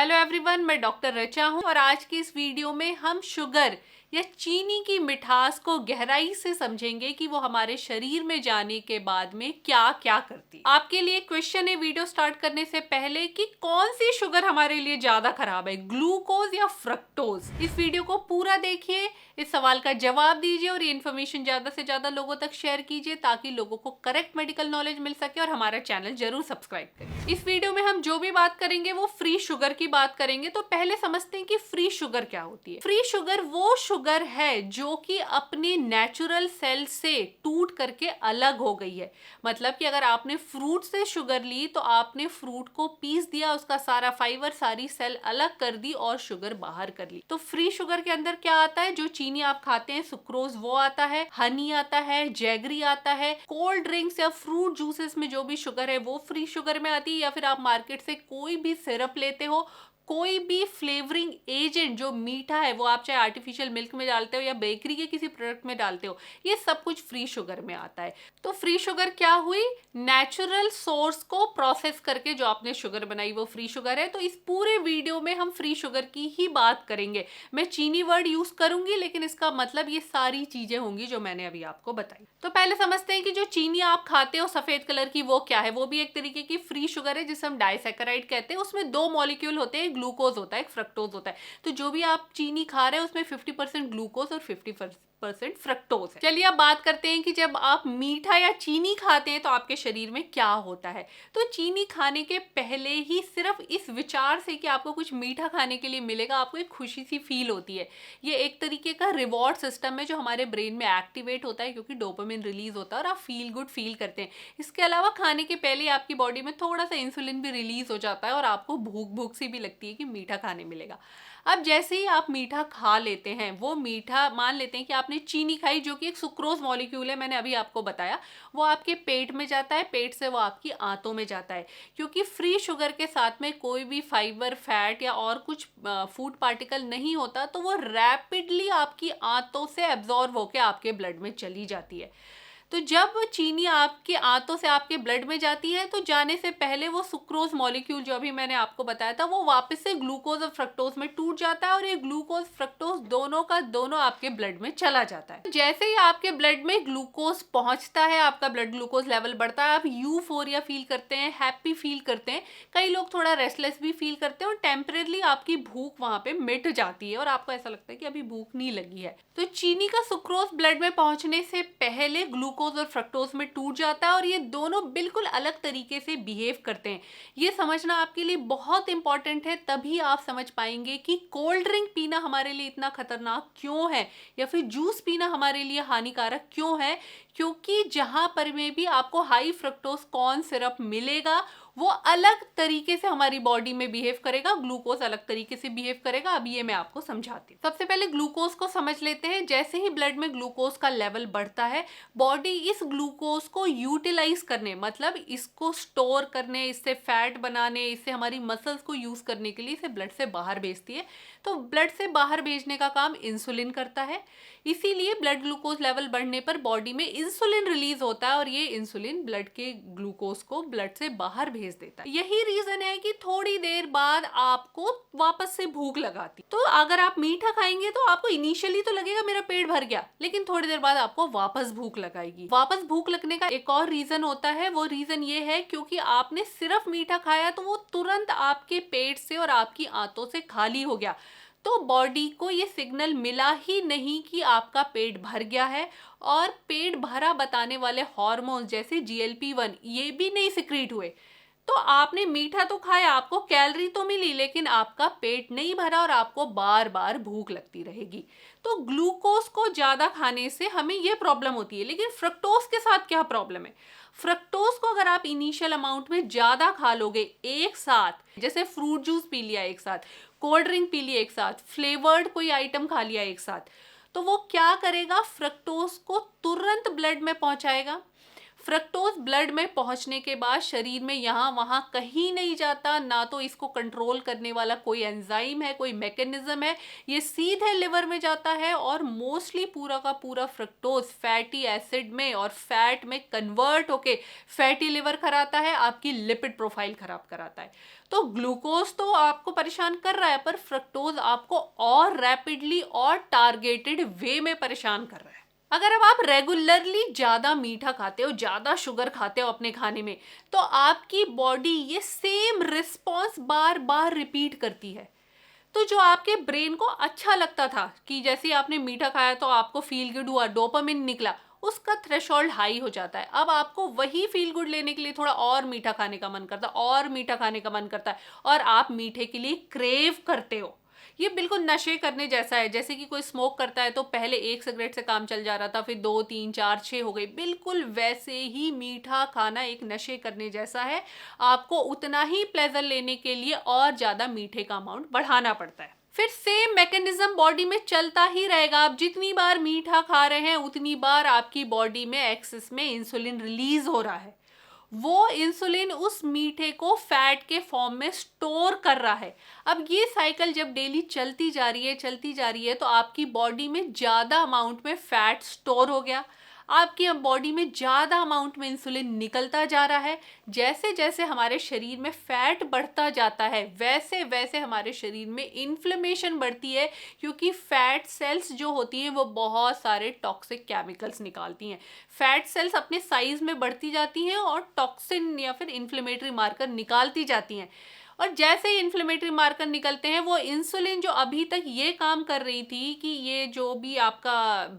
Hello everyone, मैं doctor रचा हूँ और आज की इस वीडियो में हम शुगर या चीनी की मिठास को गहराई से समझेंगे कि वो हमारे शरीर में जाने के बाद में क्या क्या करती है। आपके लिए क्वेश्चन है वीडियो स्टार्ट करने से पहले कि कौन सी शुगर हमारे लिए ज्यादा खराब है, ग्लूकोज या फ्रक्टोज। इस वीडियो को पूरा देखिए, इस सवाल का जवाब दीजिए और ये इन्फॉर्मेशन ज्यादा से ज्यादा लोगों तक शेयर कीजिए ताकि लोगों को करेक्ट मेडिकल नॉलेज मिल सके और हमारा चैनल जरूर सब्सक्राइब करें। इस वीडियो में हम जो भी बात करेंगे वो फ्री शुगर की बात करेंगे। तो पहले समझते हैं कि फ्री शुगर क्या होती है। फ्री शुगर वो शुगर है जो कि अपने नेचुरल सेल से टूट करके अलग हो गई है। मतलब कि अगर आपने फ्रूट से शुगर ली तो आपने फ्रूट को पीस दिया, उसका सारा फाइबर, सारी सेल अलग कर दी और शुगर बाहर कर ली। तो फ्री शुगर के अंदर क्या आता है? जो चीनी आप खाते हैं, सुक्रोज वो आता है, हनी आता है, जैगरी आता है, कोल्ड ड्रिंक्स या फ्रूट जूसेस में जो भी शुगर है वो फ्री शुगर में आती है। या फिर आप मार्केट से कोई भी सिरप लेते हो, कोई भी फ्लेवरिंग एजेंट जो मीठा है वो आप चाहे आर्टिफिशियल मिल्क में डालते हो या बेकरी के किसी प्रोडक्ट में डालते हो, ये सब कुछ फ्री शुगर में आता है। तो फ्री शुगर क्या हुई? नेचुरल सोर्स को प्रोसेस करके जो आपने शुगर बनाई वो फ्री शुगर है। तो इस पूरे वीडियो में हम फ्री शुगर की ही बात करेंगे। मैं चीनी वर्ड यूज करूंगी लेकिन इसका मतलब ये सारी चीजें होंगी जो मैंने अभी आपको बताई। तो पहले समझते हैं कि जो चीनी आप खाते हो सफेद कलर की, वो क्या है? वो भी एक तरीके की फ्री शुगर है जिसे हम डाइसैकेराइड कहते हैं। उसमें दो मॉलिक्यूल होते हैं, ग्लूकोज होता है, एक फ्रक्टोज होता है। तो जो भी आप चीनी खा रहे हो उसमें 50% ग्लूकोज और 50% फ्रक्टोज है। चलिए अब बात करते हैं कि जब आप मीठा या चीनी खाते हैं तो आपके शरीर में क्या होता है। तो चीनी खाने के पहले ही सिर्फ इस विचार से कि आपको कुछ मीठा खाने के लिए मिलेगा, आपको एक खुशी सी फील होती है। ये एक तरीके का रिवॉर्ड सिस्टम है जो हमारे ब्रेन में एक्टिवेट होता है क्योंकि डोपामिन रिलीज होता है और आप फील गुड फील करते हैं। इसके अलावा खाने के पहले आपकी बॉडी में थोड़ा सा इंसुलिन भी रिलीज हो जाता है और आपको भूख भूख सी भी लगती है कि मीठा खाने मिलेगा। अब जैसे ही आप मीठा खा लेते हैं, वो मीठा मान लेते हैं कि आपने चीनी खाई जो कि एक सुक्रोज मॉलिक्यूल है, मैंने अभी आपको बताया, वो आपके पेट में जाता है, पेट से वो आपकी आंतों में जाता है। क्योंकि फ्री शुगर के साथ में कोई भी फाइबर, फैट या और कुछ फूड पार्टिकल नहीं होता, तो वो रैपिडली आपकी आंतों से एब्जॉर्ब होकर आपके ब्लड में चली जाती है। तो जब चीनी आपके आंतों से आपके ब्लड में जाती है तो जाने से पहले वो सुक्रोज मॉलिक्यूल जो अभी मैंने आपको बताया था वो वापस से ग्लूकोज और फ्रक्टोज में टूट जाता है और ये ग्लूकोज फ्रक्टोज दोनों का दोनों आपके ब्लड में चला जाता है। जैसे ही आपके ब्लड में ग्लूकोज पहुंचता है, आपका ब्लड ग्लूकोज लेवल बढ़ता है, आप यूफोरिया फील करते हैं, हैप्पी फील करते हैं, कई लोग थोड़ा रेस्टलेस भी फील करते हैं और टेम्परेली आपकी भूख वहां पे मिट जाती है और आपको ऐसा लगता है कि अभी भूख नहीं लगी है। तो चीनी का सुक्रोज ब्लड में पहुंचने से पहले ग्लूकोज और फ्रक्टोज में टूट जाता है और ये दोनों बिल्कुल अलग तरीके से बिहेव करते हैं। ये समझना आपके लिए बहुत इंपॉर्टेंट है, तभी आप समझ पाएंगे कि कोल्ड ड्रिंक पीना हमारे लिए इतना खतरनाक क्यों है या फिर जूस पीना हमारे लिए हानिकारक क्यों है। क्योंकि जहां पर में भी आपको हाई फ्रक्टोज कॉर्न सिरप मिलेगा वो अलग तरीके से हमारी बॉडी में बिहेव करेगा, ग्लूकोज अलग तरीके से बिहेव करेगा। अब ये मैं आपको समझाती हूँ। सबसे पहले ग्लूकोज को समझ लेते हैं। जैसे ही ब्लड में ग्लूकोज का लेवल बढ़ता है, बॉडी इस ग्लूकोज को यूटिलाइज करने, मतलब इसको स्टोर करने, इससे फैट बनाने, इससे हमारी मसल्स को यूज करने के लिए इसे ब्लड से बाहर भेजती है। तो ब्लड से बाहर भेजने का काम इंसुलिन करता है। इसीलिए ब्लड ग्लूकोज लेवल बढ़ने पर बॉडी में इंसुलिन रिलीज होता है और ये इंसुलिन ब्लड के ग्लूकोज को ब्लड से बाहर भेज देता है। यही रीजन है कि थोड़ी देर बाद आपको वापस से भूख लगाती। तो अगर आप मीठा खाएंगे तो आपको इनिशियली तो लगेगा मेरा पेट भर गया, लेकिन थोड़ी देर बाद आपको वापस भूख लगाएगी। वापस भूख लगने का एक और रीजन होता है। वो रीजन ये है क्योंकि आपने सिर्फ मीठा खाया तो वो तुरंत आपके पेट से और आपकी आंतों से खाली हो गया। तो बॉडी को ये सिग्नल मिला ही नहीं कि आपका पेट भर गया है और पेट भरा बताने वाले हार्मोन्स जैसे GLP-1 ये भी नहीं सिक्रीट हुए। तो आपने मीठा तो खाया, आपको कैलोरी तो मिली, लेकिन आपका पेट नहीं भरा और आपको बार बार भूख लगती रहेगी। तो ग्लूकोज को ज्यादा खाने से हमें यह प्रॉब्लम होती है। लेकिन फ्रक्टोज के साथ क्या प्रॉब्लम है? फ्रक्टोज को अगर आप इनिशियल अमाउंट में ज्यादा खा लोगे एक साथ, जैसे फ्रूट जूस पी लिया एक साथ, कोल्ड ड्रिंक पी लिया एक साथ, फ्लेवर्ड कोई आइटम खा लिया एक साथ, तो वो क्या करेगा? फ्रक्टोज को तुरंत ब्लड में पहुंचाएगा। फ्रक्टोज ब्लड में पहुंचने के बाद शरीर में यहाँ वहाँ कहीं नहीं जाता, ना तो इसको कंट्रोल करने वाला कोई एंजाइम है, कोई मैकेनिज्म है, ये सीधे लिवर में जाता है और मोस्टली पूरा का पूरा फ्रक्टोज फैटी एसिड में और फैट में कन्वर्ट होके फैटी लिवर कराता है, आपकी लिपिड प्रोफाइल खराब कराता है। तो ग्लूकोज तो आपको परेशान कर रहा है, पर फ्रक्टोज आपको और रैपिडली और टारगेटेड वे में परेशान कर रहा है। अगर अब आप रेगुलरली ज़्यादा मीठा खाते हो, ज़्यादा शुगर खाते हो अपने खाने में, तो आपकी बॉडी ये सेम रिस्पॉन्स बार बार रिपीट करती है। तो जो आपके ब्रेन को अच्छा लगता था कि जैसे आपने मीठा खाया तो आपको फील गुड हुआ, डोपामिन निकला, उसका थ्रेशोल्ड हाई हो जाता है। अब आपको वही फील गुड लेने के लिए थोड़ा और मीठा खाने का मन करता है, और मीठा खाने का मन करता है, और आप मीठे के लिए क्रेव करते हो। ये बिल्कुल नशे करने जैसा है। जैसे कि कोई स्मोक करता है तो पहले 1 सिगरेट से काम चल जा रहा था, फिर 2, 3, 4, 6 हो गई। बिल्कुल वैसे ही मीठा खाना एक नशे करने जैसा है। आपको उतना ही प्लेजर लेने के लिए और ज़्यादा मीठे का अमाउंट बढ़ाना पड़ता है। फिर सेम मैकेनिज्म बॉडी में चलता ही रहेगा। आप जितनी बार मीठा खा रहे हैं उतनी बार आपकी बॉडी में एक्सेस में इंसुलिन रिलीज हो रहा है। वो इंसुलिन उस मीठे को फैट के फॉर्म में स्टोर कर रहा है। अब ये साइकिल जब डेली चलती जा रही है तो आपकी बॉडी में ज़्यादा अमाउंट में फैट स्टोर हो गया, आपकी बॉडी में ज़्यादा अमाउंट में इंसुलिन निकलता जा रहा है। जैसे जैसे हमारे शरीर में फैट बढ़ता जाता है वैसे वैसे हमारे शरीर में इन्फ्लेमेशन बढ़ती है, क्योंकि फैट सेल्स जो होती हैं वो बहुत सारे टॉक्सिक केमिकल्स निकालती हैं। फैट सेल्स अपने साइज में बढ़ती जाती हैं और टॉक्सिन या फिर इन्फ्लेमेटरी मार्कर निकालती जाती हैं, और जैसे ही इन्फ्लेमेटरी मार्कर निकलते हैं वो इंसुलिन जो अभी तक ये काम कर रही थी कि ये जो भी आपका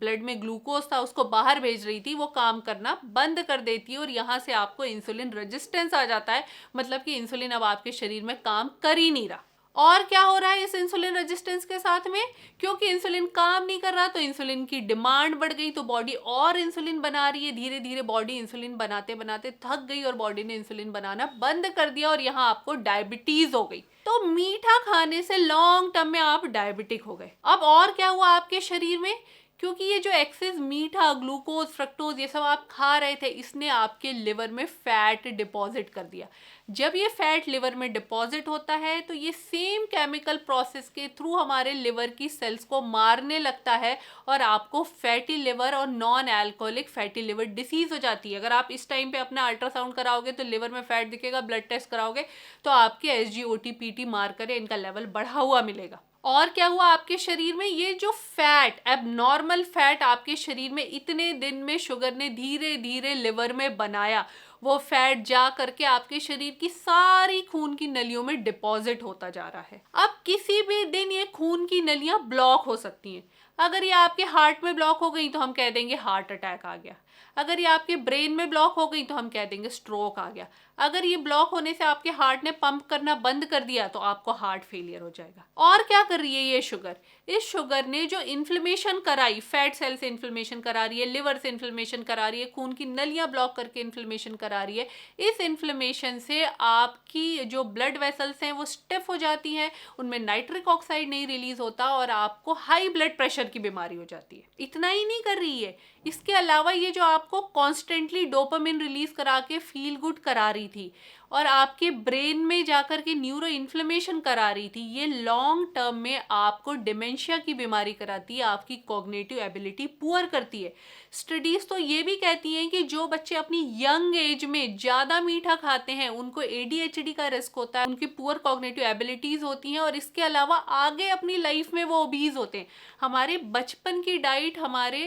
ब्लड में ग्लूकोज था उसको बाहर भेज रही थी, वो काम करना बंद कर देती है और यहाँ से आपको इंसुलिन रेजिस्टेंस आ जाता है। मतलब कि इंसुलिन अब आपके शरीर में काम कर ही नहीं रहा। और क्या हो रहा है इस इंसुलिन रेजिस्टेंस के साथ में? क्योंकि इंसुलिन काम नहीं कर रहा तो इंसुलिन की डिमांड बढ़ गई, तो बॉडी और इंसुलिन बना रही है। धीरे धीरे बॉडी इंसुलिन बनाते बनाते थक गई और बॉडी ने इंसुलिन बनाना बंद कर दिया, और यहाँ आपको डायबिटीज हो गई। तो मीठा खाने से लॉन्ग टर्म में आप डायबिटिक हो गए। अब और क्या हुआ आपके शरीर में? क्योंकि ये जो एक्सेस मीठा, ग्लूकोज, फ्रक्टोज ये सब आप खा रहे थे, इसने आपके लिवर में फैट डिपॉजिट कर दिया। जब ये फैट लिवर में डिपॉजिट होता है तो ये सेम केमिकल प्रोसेस के थ्रू हमारे लिवर की सेल्स को मारने लगता है और आपको फैटी लिवर और non alcoholic fatty liver disease हो जाती है। अगर आप इस टाइम पे अपना अल्ट्रासाउंड कराओगे तो लिवर में फैट दिखेगा, ब्लड टेस्ट कराओगे तो आपके SGOT PT मार्कर है इनका लेवल बढ़ा हुआ मिलेगा। और क्या हुआ आपके शरीर में? ये जो फैट, एबनॉर्मल फैट आपके शरीर में इतने दिन में शुगर ने धीरे धीरे लिवर में बनाया, वो फैट जा करके आपके शरीर की सारी खून की नलियों में डिपॉजिट होता जा रहा है। अब किसी भी दिन ये खून की नलियां ब्लॉक हो सकती हैं। अगर ये आपके हार्ट में ब्लॉक हो गई तो हम कह देंगे हार्ट अटैक आ गया। अगर ये आपके ब्रेन में ब्लॉक हो गई तो हम कह देंगे स्ट्रोक आ गया। अगर ये ब्लॉक होने से आपके हार्ट ने पंप करना बंद कर दिया तो आपको हार्ट फेलियर हो जाएगा। और क्या कर रही है ये शुगर? इस शुगर ने जो इन्फ्लेमेशन कराई, फैट सेल से इन्फ्लेमेशन करा रही है, लिवर से इन्फ्लेमेशन करा रही है, खून की नलियां ब्लॉक करके इन्फ्लेमेशन करा रही है। इस इन्फ्लेमेशन से आपकी जो ब्लड वेसल्स हैं वो स्टिफ हो जाती हैं, उनमें नाइट्रिक ऑक्साइड नहीं रिलीज होता और आपको हाई ब्लड प्रेशर की बीमारी हो जाती है। इतना ही नहीं कर रही है, इसके अलावा ये जो आपको कॉन्स्टेंटली डोपामिन रिलीज करा के फील गुड करा रही थी और आपके ब्रेन में जाकर के न्यूरो इन्फ्लेमेशन करा रही थी, ये लॉन्ग टर्म में आपको डिमेंशिया की बीमारी कराती है, आपकी कॉग्निटिव एबिलिटी पुअर करती है। स्टडीज तो ये भी कहती हैं कि जो बच्चे अपनी यंग एज में ज़्यादा मीठा खाते हैं उनको ADHD का रिस्क होता है, उनकी पुअर कॉग्निटिव एबिलिटीज़ होती हैं और इसके अलावा आगे अपनी लाइफ में वो ओबीज होते हैं। हमारे बचपन की डाइट हमारे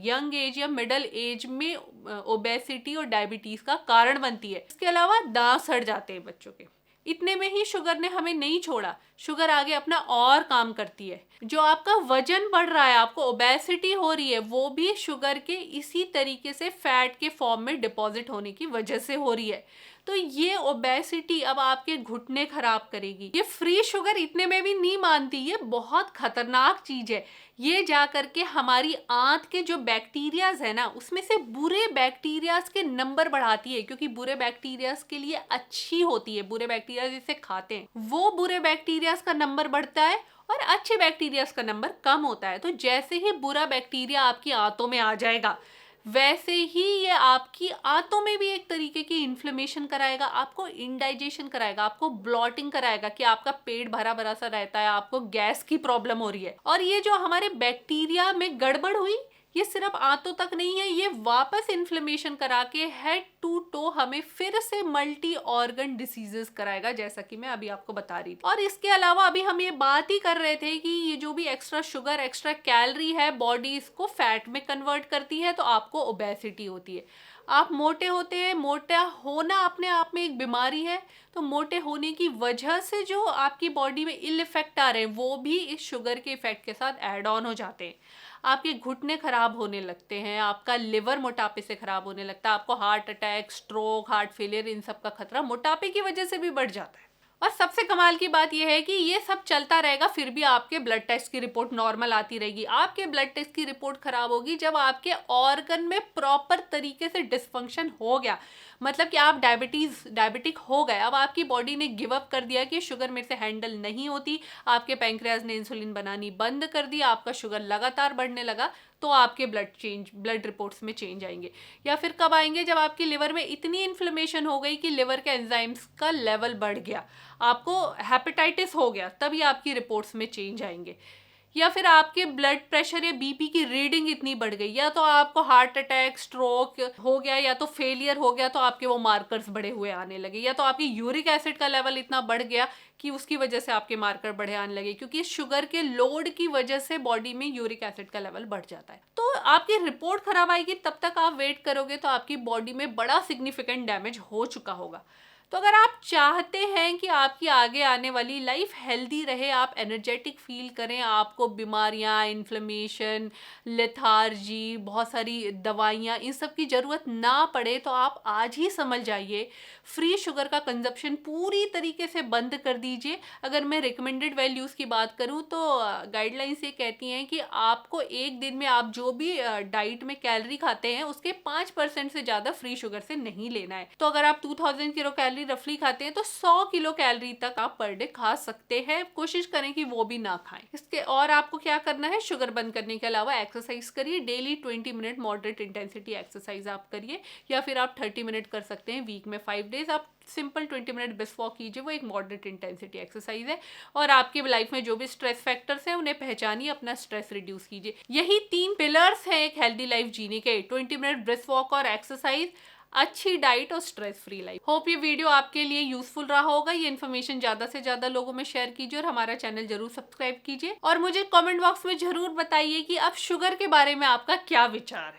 यंग एज या मिडल एज में ओबेसिटी और डायबिटीज़ का कारण बनती है। इसके अलावा दांत सड़ जाते हैं बच्चों के। इतने में ही शुगर ने हमें नहीं छोड़ा, शुगर आगे अपना और काम करती है। जो आपका वजन बढ़ रहा है, आपको ओबेसिटी हो रही है, वो भी शुगर के इसी तरीके से फैट के फॉर्म में डिपॉजिट होने की वजह से हो रही है। तो ये ओबेसिटी अब आपके घुटने खराब करेगी। ये फ्री शुगर इतने में भी नहीं मानती, ये बहुत खतरनाक चीज है। ये जा करके हमारी आंत के जो बैक्टीरियाज है ना, उसमें से बुरे बैक्टीरियाज के नंबर बढ़ाती है, क्योंकि बुरे बैक्टीरियाज के लिए अच्छी होती है। बुरे बैक्टीरिया जिसे खाते हैं वो बुरे बैक्टीरियाज का नंबर बढ़ता है और अच्छे बैक्टीरियाज का नंबर कम होता है। तो जैसे ही बुरा बैक्टीरिया आपकी आंतों में आ जाएगा, वैसे ही ये आपकी आंतों में भी एक तरीके की इन्फ्लेमेशन कराएगा, आपको इंडाइजेशन कराएगा, आपको ब्लॉटिंग कराएगा कि आपका पेट भरा भरा सा रहता है, आपको गैस की प्रॉब्लम हो रही है। और ये जो हमारे बैक्टीरिया में गड़बड़ हुई, ये सिर्फ आंतों तक नहीं है, ये वापस इन्फ्लेमेशन करा के हेड टू टो हमें फिर से मल्टी ऑर्गन डिसीजेस कराएगा, जैसा कि मैं अभी आपको बता रही थी। और इसके अलावा अभी हम ये बात ही कर रहे थे कि ये जो भी एक्स्ट्रा शुगर, एक्स्ट्रा कैलोरी है, बॉडी इसको फैट में कन्वर्ट करती है, तो आपको ओबेसिटी होती है। आप मोटे होते हैं, मोटा होना अपने आप में एक बीमारी है, तो मोटे होने की वजह से जो आपकी बॉडी में इल इफेक्ट आ रहे हैं वो भी इस शुगर के इफेक्ट के साथ ऐड ऑन हो जाते हैं। आपके घुटने खराब होने लगते हैं, आपका लिवर मोटापे से खराब होने लगता है, आपको heart attack, stroke, heart failure, इन सब का खतरा मोटापे की वजह से भी बढ़ जाता है। और सबसे कमाल की बात यह है कि ये सब चलता रहेगा, फिर भी आपके ब्लड टेस्ट की रिपोर्ट नॉर्मल आती रहेगी। आपके ब्लड टेस्ट की रिपोर्ट खराब होगी जब आपके ऑर्गन में प्रॉपर तरीके से डिसफंक्शन हो गया, मतलब कि आप डायबिटिक हो गए, अब आपकी बॉडी ने गिव अप कर दिया कि शुगर मेरे से हैंडल नहीं होती, आपके पैंक्रियाज ने इंसुलिन बनानी बंद कर दी, आपका शुगर लगातार बढ़ने लगा, तो आपके ब्लड रिपोर्ट्स में चेंज आएंगे। या फिर कब आएंगे, जब आपकी लिवर में इतनी इन्फ्लेमेशन हो गई कि लिवर के एंजाइम्स का लेवल बढ़ गया, आपको हेपेटाइटिस हो गया, तभी आपकी रिपोर्ट्स में चेंज आएंगे। या फिर आपके ब्लड प्रेशर या बीपी की रीडिंग इतनी बढ़ गई, या तो आपको हार्ट अटैक, स्ट्रोक हो गया, या तो फेलियर हो गया, तो आपके वो मार्कर्स बढ़े हुए आने लगे, या तो आपकी यूरिक एसिड का लेवल इतना बढ़ गया कि उसकी वजह से आपके मार्कर बढ़े आने लगे, क्योंकि शुगर के लोड की वजह से बॉडी में यूरिक एसिड का लेवल बढ़ जाता है। तो आपकी रिपोर्ट खराब आएगी, तब तक आप वेट करोगे तो आपकी बॉडी में बड़ा सिग्निफिकेंट डैमेज हो चुका होगा। तो अगर आप चाहते हैं कि आपकी आगे आने वाली लाइफ हेल्दी रहे, आप एनर्जेटिक फील करें, आपको बीमारियां, इन्फ्लेमेशन, लेथार्जी, बहुत सारी दवाइयां, इन सब की ज़रूरत ना पड़े, तो आप आज ही समझ जाइए, फ्री शुगर का कंजप्शन पूरी तरीके से बंद कर दीजिए। अगर मैं रिकमेंडेड वैल्यूज़ की बात करूं तो गाइडलाइंस ये कहती हैं कि आपको एक दिन में आप जो भी डाइट में कैलोरी खाते हैं उसके 5% से ज़्यादा फ्री शुगर से नहीं लेना है। तो अगर आप 2000 किलो कैलोरी रफली खाते हैं तो 100 किलो कैलोरी तक आप पर डे खा सकते हैं। कोशिश करें कि वो भी ना खाएं। इसके और आपको क्या करना है, शुगर बंद करने के अलावा एक्सरसाइज करिए, daily 20 minute moderate intensity exercise आप करिए, या फिर आप 30 मिनट कर सकते हैं वीक में 5 डेज। आप सिंपल 20 मिनट बिस्क वॉक कीजिए, वो एक मॉडरेट इंटेंसिटी एक्सरसाइज है। और आपकी लाइफ में जो भी स्ट्रेस फैक्टर्स हैं उन्हें पहचानिए, अपना स्ट्रेस रिड्यूस कीजिए। यही 3 पिलर्स हैं एक हेल्दी लाइफ जीने के, 20 मिनट बिस्क वॉक और एक्सरसाइज, अच्छी डाइट और स्ट्रेस फ्री लाइफ। होप ये वीडियो आपके लिए यूजफुल रहा होगा। ये इन्फॉर्मेशन ज्यादा से ज्यादा लोगों में शेयर कीजिए और हमारा चैनल जरूर सब्सक्राइब कीजिए। और मुझे कमेंट बॉक्स में जरूर बताइए कि अब शुगर के बारे में आपका क्या विचार है।